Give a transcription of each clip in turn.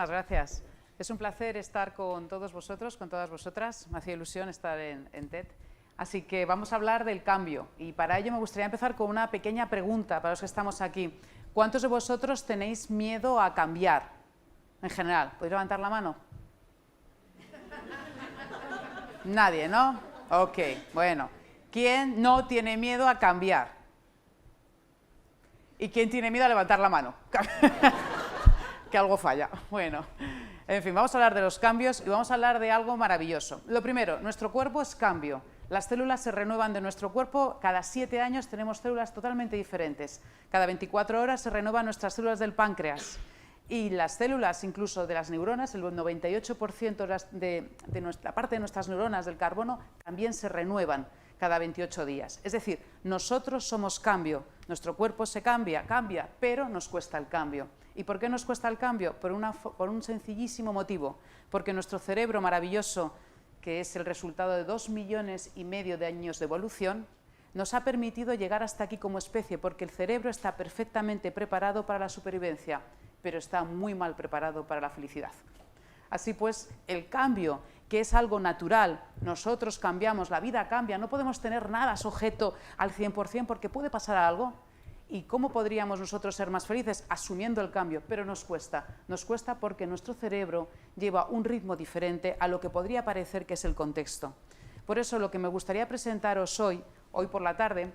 Muchísimas gracias. Es un placer estar con todos vosotros, con todas vosotras. Me hacía ilusión estar en TED. Así que vamos a hablar del cambio. Y para ello me gustaría empezar con una pequeña pregunta para los que estamos aquí. ¿Cuántos de vosotros tenéis miedo a cambiar? En general, ¿podéis levantar la mano? Nadie, ¿no? Ok, bueno. ¿Quién no tiene miedo a cambiar? ¿Y quién tiene miedo a levantar la mano? Que algo falla. Bueno, en fin, vamos a hablar de los cambios y vamos a hablar de algo maravilloso. Lo primero, nuestro cuerpo es cambio. Las células se renuevan de nuestro cuerpo, cada 7 años tenemos células totalmente diferentes. Cada 24 horas se renuevan nuestras células del páncreas. Y las células, incluso de las neuronas, el 98% de la parte de nuestras neuronas del carbono también se renuevan cada 28 días. Es decir, nosotros somos cambio, nuestro cuerpo se cambia, pero nos cuesta el cambio. ¿Y por qué nos cuesta el cambio? Por un sencillísimo motivo, porque nuestro cerebro maravilloso, que es el resultado de 2,5 millones de años de evolución, nos ha permitido llegar hasta aquí como especie, porque el cerebro está perfectamente preparado para la supervivencia, pero está muy mal preparado para la felicidad. Así pues, el cambio, que es algo natural, nosotros cambiamos, la vida cambia, no podemos tener nada sujeto al 100% porque puede pasar algo. ¿Y cómo podríamos nosotros ser más felices? Asumiendo el cambio, pero nos cuesta porque nuestro cerebro lleva un ritmo diferente a lo que podría parecer que es el contexto. Por eso lo que me gustaría presentaros hoy por la tarde,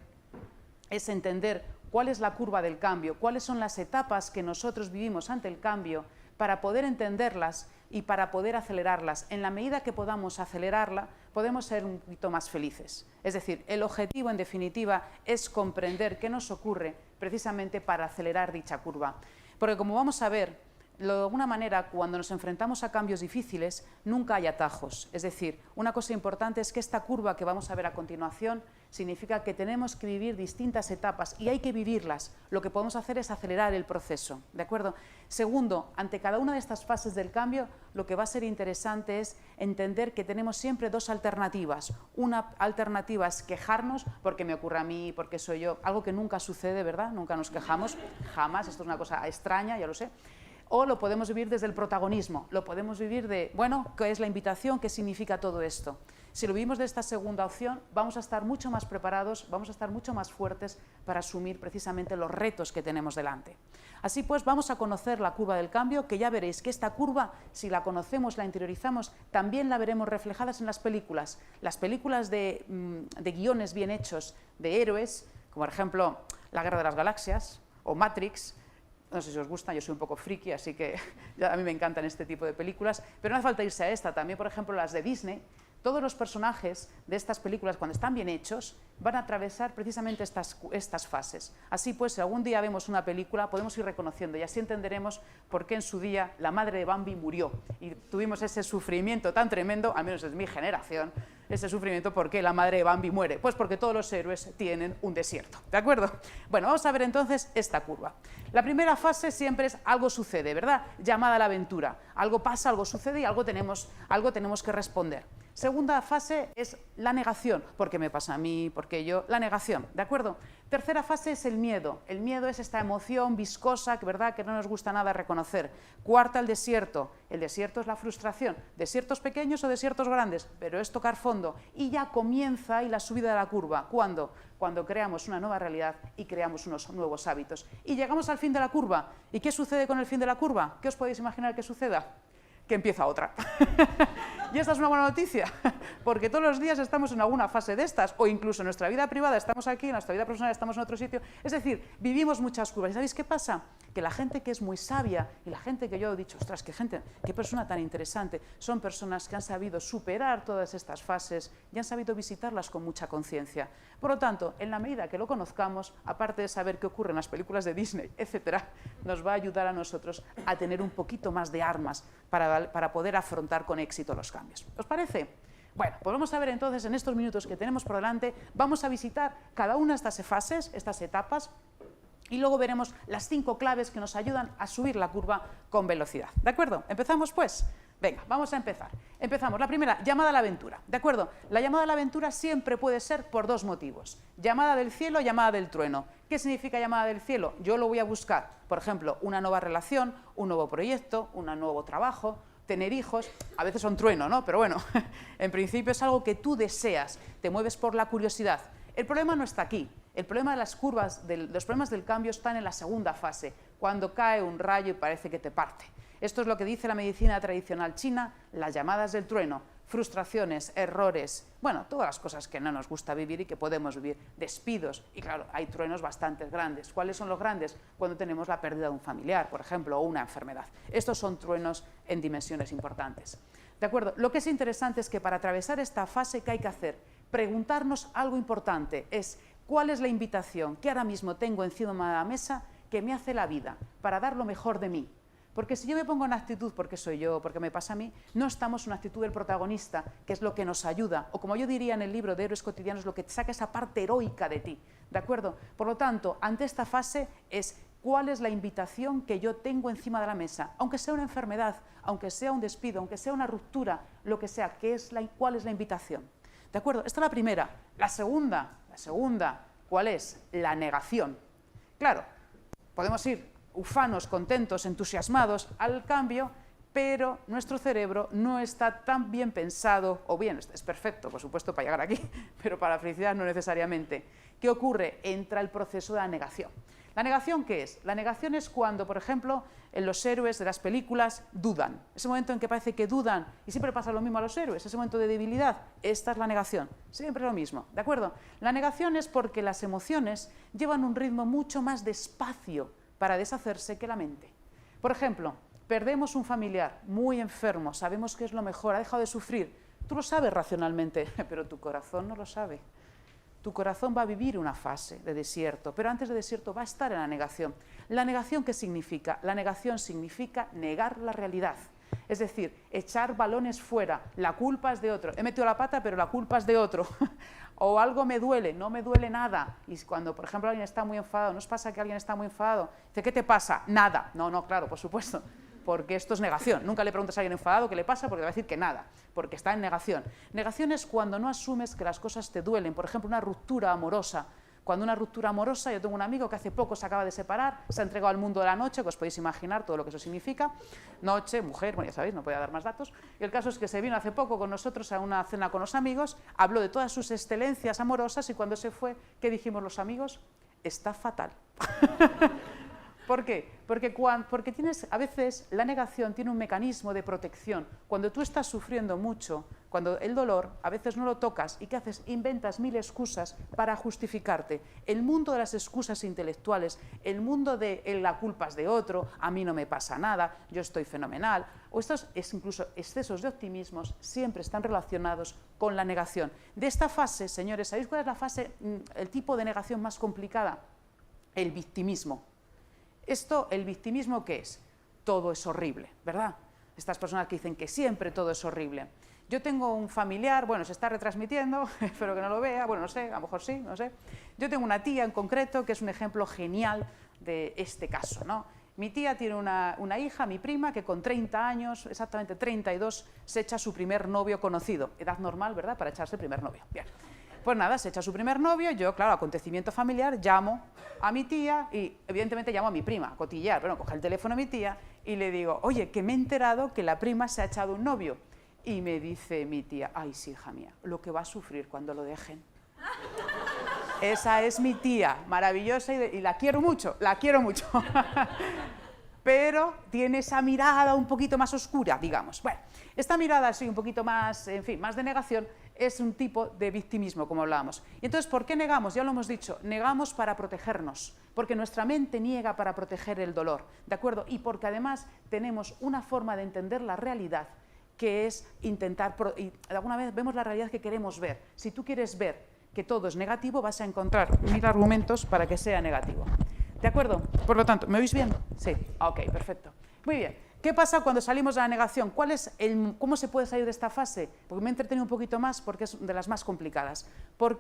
es entender cuál es la curva del cambio, cuáles son las etapas que nosotros vivimos ante el cambio para poder entenderlas y para poder acelerarlas. En la medida que podamos acelerarla, podemos ser un poquito más felices. Es decir, el objetivo, en definitiva, es comprender qué nos ocurre precisamente para acelerar dicha curva. Porque, como vamos a ver, de alguna manera, cuando nos enfrentamos a cambios difíciles, nunca hay atajos. Es decir, una cosa importante es que esta curva que vamos a ver a continuación significa que tenemos que vivir distintas etapas y hay que vivirlas. Lo que podemos hacer es acelerar el proceso, ¿de acuerdo? Segundo, ante cada una de estas fases del cambio, lo que va a ser interesante es entender que tenemos siempre dos alternativas. Una alternativa es quejarnos porque me ocurre a mí, porque soy yo, algo que nunca sucede, ¿verdad? Nunca nos quejamos, jamás, esto es una cosa extraña, ya lo sé. O lo podemos vivir desde el protagonismo, lo podemos vivir de, bueno, ¿qué es la invitación? ¿Qué significa todo esto? Si lo vivimos de esta segunda opción, vamos a estar mucho más preparados, vamos a estar mucho más fuertes para asumir precisamente los retos que tenemos delante. Así pues, vamos a conocer la curva del cambio, que ya veréis que esta curva, si la conocemos, la interiorizamos, también la veremos reflejadas en las películas. Las películas de guiones bien hechos, de héroes, como por ejemplo La Guerra de las Galaxias o Matrix. No sé si os gustan, yo soy un poco friki, así que a mí me encantan este tipo de películas, pero no hace falta irse a esta, también por ejemplo las de Disney. Todos los personajes de estas películas, cuando están bien hechos, van a atravesar precisamente estas fases. Así pues, si algún día vemos una película, podemos ir reconociendo y así entenderemos por qué en su día la madre de Bambi murió y tuvimos ese sufrimiento tan tremendo, al menos es mi generación, ese sufrimiento. ¿Por qué la madre de Bambi muere? Pues porque todos los héroes tienen un desierto, ¿de acuerdo? Bueno, vamos a ver entonces esta curva. La primera fase siempre es algo sucede, ¿verdad? Llamada a la aventura. Algo pasa, algo sucede y algo tenemos que responder. Segunda fase es la negación. ¿Por qué me pasa a mí? ¿Por qué yo? La negación, ¿de acuerdo? Tercera fase es el miedo. El miedo es esta emoción viscosa, ¿verdad?, que no nos gusta nada reconocer. Cuarta, el desierto. El desierto es la frustración. Desiertos pequeños o desiertos grandes, pero es tocar fondo. Y ya comienza ahí la subida de la curva. ¿Cuándo? Cuando creamos una nueva realidad y creamos unos nuevos hábitos. Y llegamos al fin de la curva. ¿Y qué sucede con el fin de la curva? ¿Qué os podéis imaginar que suceda? Que empieza otra. Y esta es una buena noticia, porque todos los días estamos en alguna fase de estas, o incluso en nuestra vida privada estamos aquí, en nuestra vida profesional estamos en otro sitio. Es decir, vivimos muchas curvas. ¿Y sabéis qué pasa? Que la gente que es muy sabia y la gente que yo he dicho, ostras, qué persona tan interesante, son personas que han sabido superar todas estas fases y han sabido visitarlas con mucha conciencia. Por lo tanto, en la medida que lo conozcamos, aparte de saber qué ocurre en las películas de Disney, etcétera, nos va a ayudar a nosotros a tener un poquito más de armas para poder afrontar con éxito los cambios. ¿Os parece? Bueno, pues vamos a ver entonces en estos minutos que tenemos por delante, vamos a visitar cada una de estas fases, estas etapas, y luego veremos las 5 claves que nos ayudan a subir la curva con velocidad. ¿De acuerdo? ¿Empezamos pues? Venga, vamos a empezar. Empezamos. La primera, llamada a la aventura. ¿De acuerdo? La llamada a la aventura siempre puede ser por dos motivos. Llamada del cielo, llamada del trueno. ¿Qué significa llamada del cielo? Yo lo voy a buscar, por ejemplo, una nueva relación, un nuevo proyecto, un nuevo trabajo, tener hijos, a veces son trueno, ¿no? Pero bueno, en principio es algo que tú deseas, te mueves por la curiosidad. El problema no está aquí. El problema de las curvas, los problemas del cambio están en la segunda fase, cuando cae un rayo y parece que te parte. Esto es lo que dice la medicina tradicional china, las llamadas del trueno, frustraciones, errores, bueno, todas las cosas que no nos gusta vivir y que podemos vivir, despidos, y claro, hay truenos bastante grandes. ¿Cuáles son los grandes? Cuando tenemos la pérdida de un familiar, por ejemplo, o una enfermedad. Estos son truenos en dimensiones importantes. ¿De acuerdo? Lo que es interesante es que para atravesar esta fase, ¿qué hay que hacer? Preguntarnos algo importante, es ¿cuál es la invitación que ahora mismo tengo encima de la mesa que me hace la vida para dar lo mejor de mí? Porque si yo me pongo en actitud porque soy yo, porque me pasa a mí, no estamos en una actitud del protagonista, que es lo que nos ayuda, o como yo diría en el libro de Héroes Cotidianos, lo que te saca esa parte heroica de ti, ¿de acuerdo? Por lo tanto, ante esta fase es cuál es la invitación que yo tengo encima de la mesa, aunque sea una enfermedad, aunque sea un despido, aunque sea una ruptura, lo que sea, ¿cuál es la invitación? ¿De acuerdo? Esta es la primera. La segunda, ¿cuál es? La negación. Claro, podemos ir ufanos, contentos, entusiasmados al cambio, pero nuestro cerebro no está tan bien pensado, o bien, es perfecto, por supuesto, para llegar aquí, pero para la felicidad no necesariamente. ¿Qué ocurre? Entra el proceso de la negación. ¿La negación qué es? La negación es cuando, por ejemplo, en los héroes de las películas dudan. Ese momento en que parece que dudan, y siempre pasa lo mismo a los héroes, ese momento de debilidad, esta es la negación, siempre lo mismo, ¿de acuerdo? La negación es porque las emociones llevan un ritmo mucho más despacio para deshacerse que la mente. Por ejemplo, perdemos un familiar muy enfermo, sabemos que es lo mejor, ha dejado de sufrir, tú lo sabes racionalmente, pero tu corazón no lo sabe. Tu corazón va a vivir una fase de desierto, pero antes de desierto va a estar en la negación. ¿La negación qué significa? La negación significa negar la realidad. Es decir, echar balones fuera, la culpa es de otro. He metido la pata, pero la culpa es de otro. O algo me duele, no me duele nada. Y cuando, por ejemplo, alguien está muy enfadado, ¿no os pasa que alguien está muy enfadado? Dice, ¿qué te pasa? Nada. No, claro, por supuesto. Porque esto es negación. Nunca le preguntas a alguien enfadado qué le pasa porque te va a decir que nada, porque está en negación. Negación es cuando no asumes que las cosas te duelen. Por ejemplo, una ruptura amorosa. Cuando una ruptura amorosa, yo tengo un amigo que hace poco se acaba de separar, se ha entregado al mundo de la noche, que os podéis imaginar todo lo que eso significa, noche, mujer, bueno, ya sabéis, no podía dar más datos, y el caso es que se vino hace poco con nosotros a una cena con los amigos, habló de todas sus excelencias amorosas y cuando se fue, ¿qué dijimos los amigos? Está fatal. ¿Por qué? Porque a veces la negación tiene un mecanismo de protección. Cuando tú estás sufriendo mucho, cuando el dolor, a veces no lo tocas, ¿y qué haces? Inventas mil excusas para justificarte. El mundo de las excusas intelectuales, el mundo de la culpa es de otro, a mí no me pasa nada, yo estoy fenomenal, o estos incluso excesos de optimismos siempre están relacionados con la negación. De esta fase, señores, ¿sabéis cuál es la fase, el tipo de negación más complicada? El victimismo. ¿El victimismo qué es? Todo es horrible, ¿verdad? Estas personas que dicen que siempre todo es horrible. Yo tengo un familiar, bueno, se está retransmitiendo, espero que no lo vea, bueno, no sé, a lo mejor sí, no sé. Yo tengo una tía en concreto que es un ejemplo genial de este caso, ¿no? Mi tía tiene una hija, mi prima, que con 30 años, exactamente 32, se echa su primer novio conocido. Edad normal, ¿verdad?, para echarse el primer novio. Bien. Pues nada, se echa su primer novio, yo, claro, acontecimiento familiar, llamo a mi tía y evidentemente llamo a mi prima, a cotillar, bueno, coge el teléfono a mi tía y le digo, oye, que me he enterado que la prima se ha echado un novio. Y me dice mi tía, ay, sí, hija mía, lo que va a sufrir cuando lo dejen. Esa es mi tía, maravillosa y la quiero mucho, pero tiene esa mirada un poquito más oscura, digamos. Bueno, esta mirada así un poquito más, en fin, más de negación, es un tipo de victimismo, como hablábamos. Y entonces, ¿por qué negamos? Ya lo hemos dicho, negamos para protegernos, porque nuestra mente niega para proteger el dolor, ¿de acuerdo? Y porque además tenemos una forma de entender la realidad que es intentar, y alguna vez vemos la realidad que queremos ver. Si tú quieres ver que todo es negativo, vas a encontrar 1000 argumentos para que sea negativo. ¿De acuerdo? Por lo tanto, ¿me oís bien? Sí. Ok, perfecto. Muy bien. ¿Qué pasa cuando salimos de la negación? ¿Cómo se puede salir de esta fase? Porque me he entretenido un poquito más porque es de las más complicadas.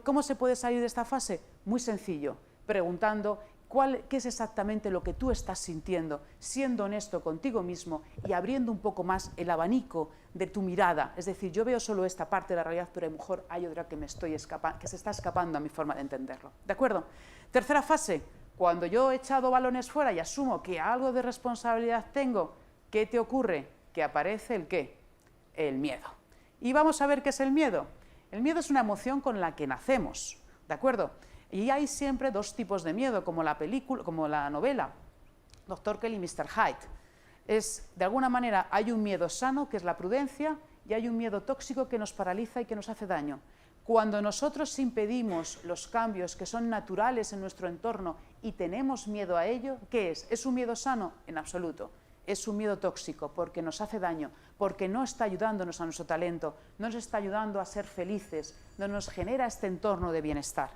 ¿Cómo se puede salir de esta fase? Muy sencillo, preguntando qué es exactamente lo que tú estás sintiendo, siendo honesto contigo mismo y abriendo un poco más el abanico de tu mirada. Es decir, yo veo solo esta parte de la realidad, pero a lo mejor hay otra que que se está escapando a mi forma de entenderlo. ¿De acuerdo? Tercera fase, cuando yo he echado balones fuera y asumo que algo de responsabilidad tengo, ¿qué te ocurre? Que aparece el ¿qué? El miedo. Y vamos a ver qué es el miedo. El miedo es una emoción con la que nacemos, ¿de acuerdo? Y hay siempre dos tipos de miedo, como la novela Dr. Jekyll y Mr. Hyde. De alguna manera, hay un miedo sano, que es la prudencia, y hay un miedo tóxico que nos paraliza y que nos hace daño. Cuando nosotros impedimos los cambios que son naturales en nuestro entorno y tenemos miedo a ello, ¿qué es? ¿Es un miedo sano? En absoluto. Es un miedo tóxico porque nos hace daño, porque no está ayudándonos a nuestro talento, no nos está ayudando a ser felices, no nos genera este entorno de bienestar.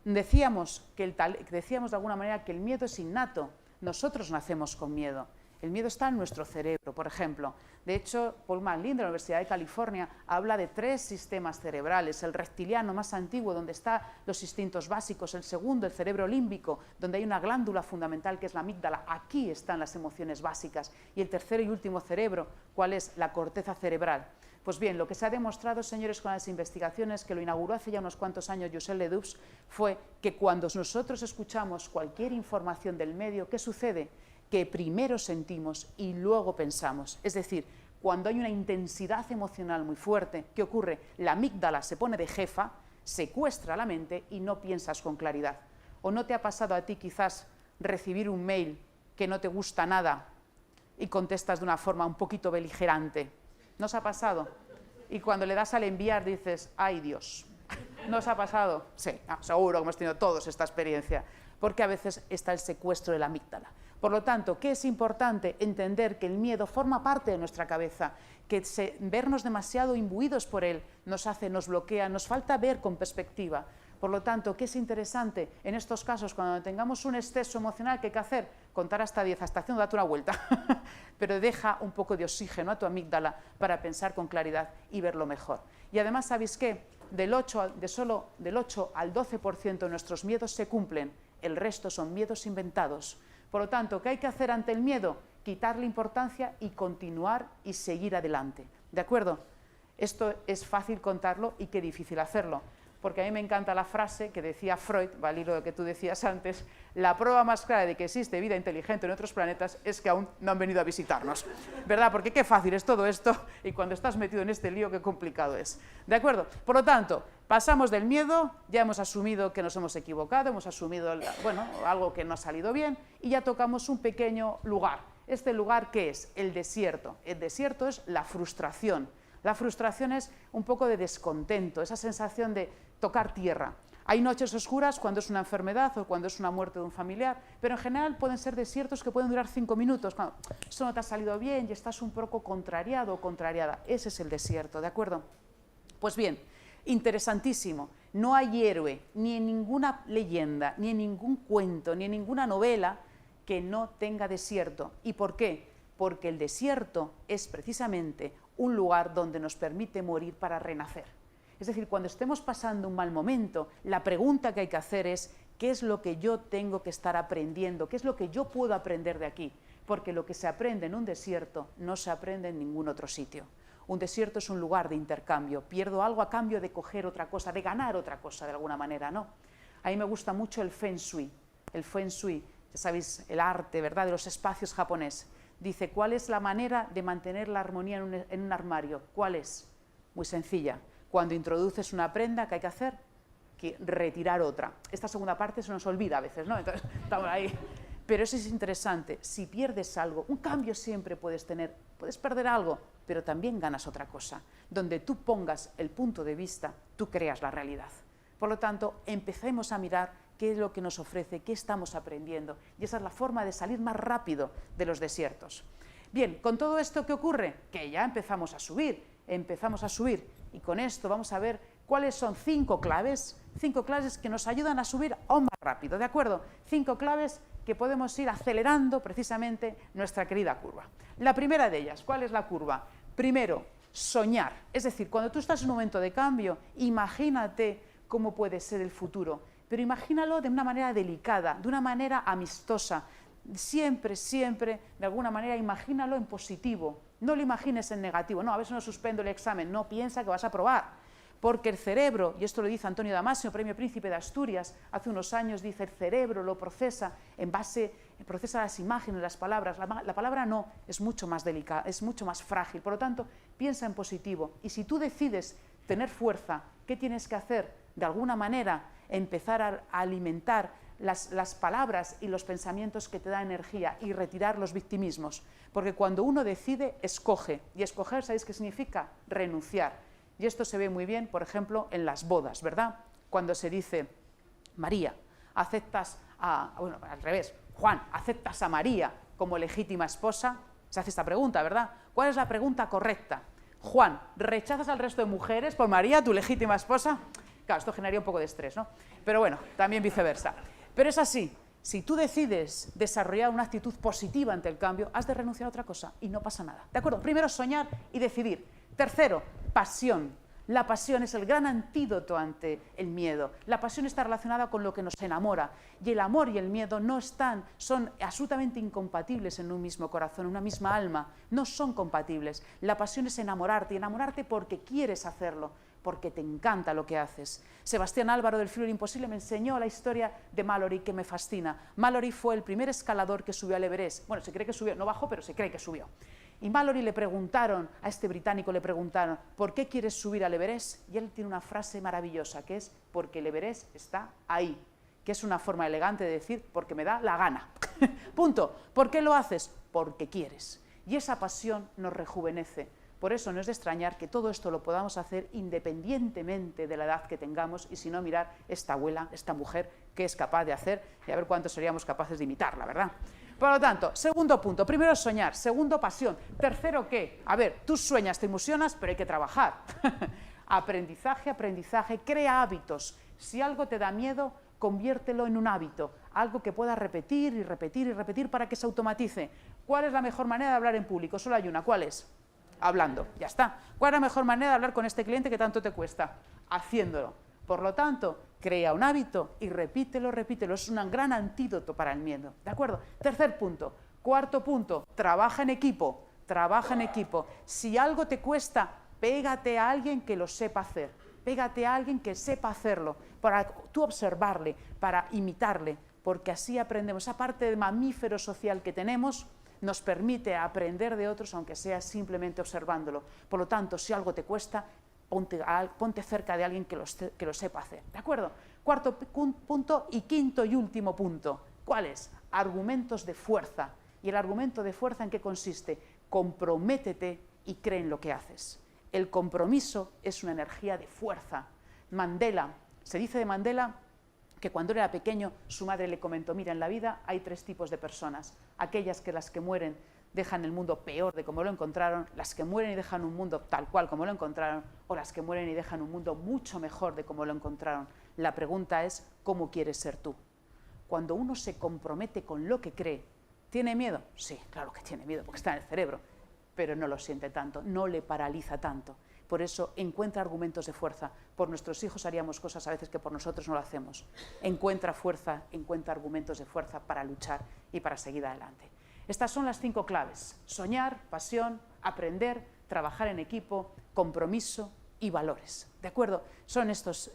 Decíamos de alguna manera que el miedo es innato, nosotros nacemos con miedo. El miedo está en nuestro cerebro, por ejemplo. De hecho, Paul MacLean de la Universidad de California habla de 3 sistemas cerebrales. El reptiliano más antiguo, donde están los instintos básicos. El segundo, el cerebro límbico, donde hay una glándula fundamental que es la amígdala. Aquí están las emociones básicas. Y el tercero y último cerebro, ¿cuál es? La corteza cerebral. Pues bien, lo que se ha demostrado, señores, con las investigaciones, que lo inauguró hace ya unos cuantos años José Ledoux, fue que cuando nosotros escuchamos cualquier información del medio, ¿qué sucede? Que primero sentimos y luego pensamos. Es decir, cuando hay una intensidad emocional muy fuerte, ¿qué ocurre? La amígdala se pone de jefa, secuestra la mente y no piensas con claridad. ¿O no te ha pasado a ti quizás recibir un mail que no te gusta nada y contestas de una forma un poquito beligerante? ¿No os ha pasado? Y cuando le das al enviar dices, ¡ay Dios! ¿No os ha pasado? Sí, seguro que hemos tenido todos esta experiencia, porque a veces está el secuestro de la amígdala. Por lo tanto, ¿qué es importante? Entender que el miedo forma parte de nuestra cabeza, que vernos demasiado imbuidos por él nos bloquea, nos falta ver con perspectiva. Por lo tanto, ¿qué es interesante en estos casos? Cuando tengamos un exceso emocional, ¿qué hay que hacer? Contar hasta 10, hasta haciendo, date una vuelta. Pero deja un poco de oxígeno a tu amígdala para pensar con claridad y verlo mejor. Y además, ¿sabéis qué? Solo del 8 al 12% de nuestros miedos se cumplen, el resto son miedos inventados. Por lo tanto, ¿qué hay que hacer ante el miedo? Quitarle importancia y continuar y seguir adelante. ¿De acuerdo? Esto es fácil contarlo y qué difícil hacerlo. Porque a mí me encanta la frase que decía Freud, al hilo de lo que tú decías antes, la prueba más clara de que existe vida inteligente en otros planetas es que aún no han venido a visitarnos, ¿verdad? Porque qué fácil es todo esto y cuando estás metido en este lío qué complicado es, ¿de acuerdo? Por lo tanto, pasamos del miedo, ya hemos asumido que nos hemos equivocado, hemos asumido, algo que no ha salido bien y ya tocamos un pequeño lugar. ¿Este lugar qué es? El desierto. El desierto es la frustración. La frustración es un poco de descontento, esa sensación de tocar tierra. Hay noches oscuras cuando es una enfermedad o cuando es una muerte de un familiar, pero en general pueden ser desiertos que pueden durar 5 minutos. Cuando eso no te ha salido bien y estás un poco contrariado o contrariada. Ese es el desierto, ¿de acuerdo? Pues bien, interesantísimo. No hay héroe, ni en ninguna leyenda, ni en ningún cuento, ni en ninguna novela que no tenga desierto. ¿Y por qué? Porque el desierto es precisamente un lugar donde nos permite morir para renacer. Es decir, cuando estemos pasando un mal momento, la pregunta que hay que hacer es ¿qué es lo que yo tengo que estar aprendiendo? ¿Qué es lo que yo puedo aprender de aquí? Porque lo que se aprende en un desierto no se aprende en ningún otro sitio. Un desierto es un lugar de intercambio. Pierdo algo a cambio de coger otra cosa, de ganar otra cosa de alguna manera, ¿no? A mí me gusta mucho el Feng Shui. El Feng Shui, ya sabéis, el arte, ¿verdad?, de los espacios japonés. Dice, ¿cuál es la manera de mantener la armonía en un armario? ¿Cuál es? Muy sencilla. Cuando introduces una prenda, ¿qué hay que hacer? Que retirar otra. Esta segunda parte se nos olvida a veces, ¿no? Entonces, estamos ahí. Pero eso es interesante. Si pierdes algo, un cambio siempre puedes tener. Puedes perder algo, pero también ganas otra cosa. Donde tú pongas el punto de vista, tú creas la realidad. Por lo tanto, empecemos a mirar qué es lo que nos ofrece, qué estamos aprendiendo. Y esa es la forma de salir más rápido de los desiertos. Bien, con todo esto, ¿qué ocurre? Que ya empezamos a subir. Y con esto vamos a ver cuáles son 5 claves que nos ayudan a subir aún más rápido, ¿de acuerdo? 5 claves que podemos ir acelerando precisamente nuestra querida curva. La primera de ellas, ¿cuál es la curva? Primero, soñar. Es decir, cuando tú estás en un momento de cambio, imagínate cómo puede ser el futuro. pero imagínalo de una manera delicada, de una manera amistosa. Siempre, siempre, de alguna manera, imagínalo en positivo. No lo imagines en negativo. No, a veces no suspendo el examen, no piensa que vas a aprobar. Porque el cerebro, y esto lo dice Antonio Damasio, Premio Príncipe de Asturias, hace unos años, dice, el cerebro lo procesa en base, procesa las imágenes, las palabras. La palabra no, es mucho más delicada, es mucho más frágil. Por lo tanto, piensa en positivo. Y si tú decides tener fuerza, ¿qué tienes que hacer? De alguna manera, empezar a alimentar las palabras y los pensamientos que te dan energía y retirar los victimismos. Porque cuando uno decide, escoge. Y escoger, ¿sabéis qué significa? Renunciar. Y esto se ve muy bien, por ejemplo, en las bodas, ¿verdad? Cuando se dice, María, aceptas a... Bueno, al revés, Juan, ¿aceptas a María como legítima esposa? Se hace esta pregunta, ¿verdad? ¿Cuál es la pregunta correcta? Juan, ¿rechazas al resto de mujeres por María, tu legítima esposa? Claro, esto generaría un poco de estrés, ¿no? Pero bueno, también viceversa. Pero es así, si tú decides desarrollar una actitud positiva ante el cambio, has de renunciar a otra cosa y no pasa nada. ¿De acuerdo? Primero, soñar y decidir. Tercero, pasión. La pasión es el gran antídoto ante el miedo. La pasión está relacionada con lo que nos enamora. Y el amor y el miedo no están, son absolutamente incompatibles en un mismo corazón, en una misma alma. No son compatibles. La pasión es enamorarte, y enamorarte porque quieres hacerlo, porque te encanta lo que haces. Sebastián Álvaro del Filo del Imposible me enseñó la historia de Mallory, que me fascina. Mallory fue el primer escalador que subió al Everest. Bueno, se cree que subió, no bajó, pero se cree que subió. Y Mallory le preguntaron, a este británico le preguntaron, ¿por qué quieres subir al Everest? Y él tiene una frase maravillosa, que es, porque el Everest está ahí, que es una forma elegante de decir, porque me da la gana. Punto. ¿Por qué lo haces? Porque quieres. Y esa pasión nos rejuvenece. Por eso no es de extrañar que todo esto lo podamos hacer independientemente de la edad que tengamos, y si no, mirar esta abuela, esta mujer, qué es capaz de hacer, y a ver cuántos seríamos capaces de imitarla, ¿verdad? Por lo tanto, segundo punto, primero soñar, segundo pasión, tercero ¿qué? A ver, tú sueñas, te ilusionas, pero hay que trabajar. Aprendizaje, aprendizaje, crea hábitos. Si algo te da miedo, conviértelo en un hábito, algo que puedas repetir y repetir y repetir para que se automatice. ¿Cuál es la mejor manera de hablar en público? Solo hay una, ¿cuál es? Hablando, ya está. ¿Cuál es la mejor manera de hablar con este cliente que tanto te cuesta? Haciéndolo. Por lo tanto, crea un hábito y repítelo, repítelo. Es un gran antídoto para el miedo. ¿De acuerdo? Tercer punto. Cuarto punto, trabaja en equipo. Trabaja en equipo. Si algo te cuesta, pégate a alguien que lo sepa hacer. Pégate a alguien que sepa hacerlo, para tú observarle, para imitarle, porque así aprendemos. Esa parte de mamífero social que tenemos nos permite aprender de otros, aunque sea simplemente observándolo. Por lo tanto, si algo te cuesta, ponte cerca de alguien que lo sepa hacer. ¿De acuerdo? Cuarto punto y quinto y último punto. ¿Cuál es? Argumentos de fuerza. ¿Y el argumento de fuerza en qué consiste? Comprométete y cree en lo que haces. El compromiso es una energía de fuerza. Mandela, se dice de Mandela que cuando era pequeño su madre le comentó, mira, en la vida hay tres tipos de personas, aquellas que las que mueren dejan el mundo peor de como lo encontraron, las que mueren y dejan un mundo tal cual como lo encontraron, o las que mueren y dejan un mundo mucho mejor de como lo encontraron. La pregunta es, ¿cómo quieres ser tú? Cuando uno se compromete con lo que cree, ¿tiene miedo? Sí, claro que tiene miedo, porque está en el cerebro, pero no lo siente tanto, no le paraliza tanto. Por eso encuentra argumentos de fuerza. Por nuestros hijos haríamos cosas a veces que por nosotros no lo hacemos. Encuentra fuerza, encuentra argumentos de fuerza para luchar y para seguir adelante. Estas son las 5 claves: soñar, pasión, aprender, trabajar en equipo, compromiso y valores. ¿De acuerdo? Son estas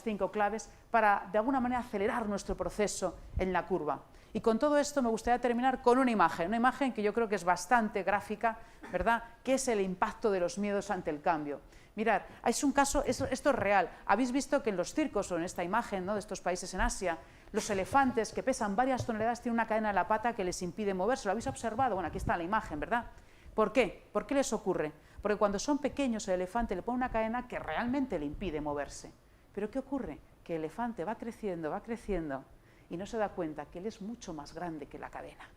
5 claves para, de alguna manera, acelerar nuestro proceso en la curva. Y con todo esto me gustaría terminar con una imagen que yo creo que es bastante gráfica, ¿verdad?, que es el impacto de los miedos ante el cambio. Mirad, es un caso, esto es real. Habéis visto que en los circos, o en esta imagen, ¿no?, de estos países en Asia, los elefantes que pesan varias toneladas tienen una cadena en la pata que les impide moverse. ¿Lo habéis observado? Bueno, aquí está la imagen, ¿verdad? ¿Por qué? ¿Por qué les ocurre? Porque cuando son pequeños el elefante le pone una cadena que realmente le impide moverse. ¿Pero qué ocurre? Que el elefante va creciendo y no se da cuenta que él es mucho más grande que la cadena.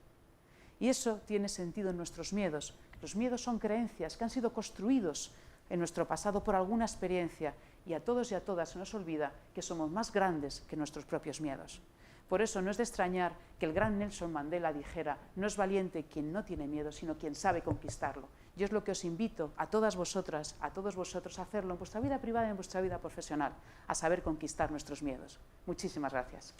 Y eso tiene sentido en nuestros miedos. Los miedos son creencias que han sido construidos en nuestro pasado por alguna experiencia, y a todos y a todas se nos olvida que somos más grandes que nuestros propios miedos. Por eso no es de extrañar que el gran Nelson Mandela dijera: no es valiente quien no tiene miedo, sino quien sabe conquistarlo. Yo es lo que os invito a todas vosotras, a todos vosotros, a hacerlo en vuestra vida privada y en vuestra vida profesional, a saber conquistar nuestros miedos. Muchísimas gracias.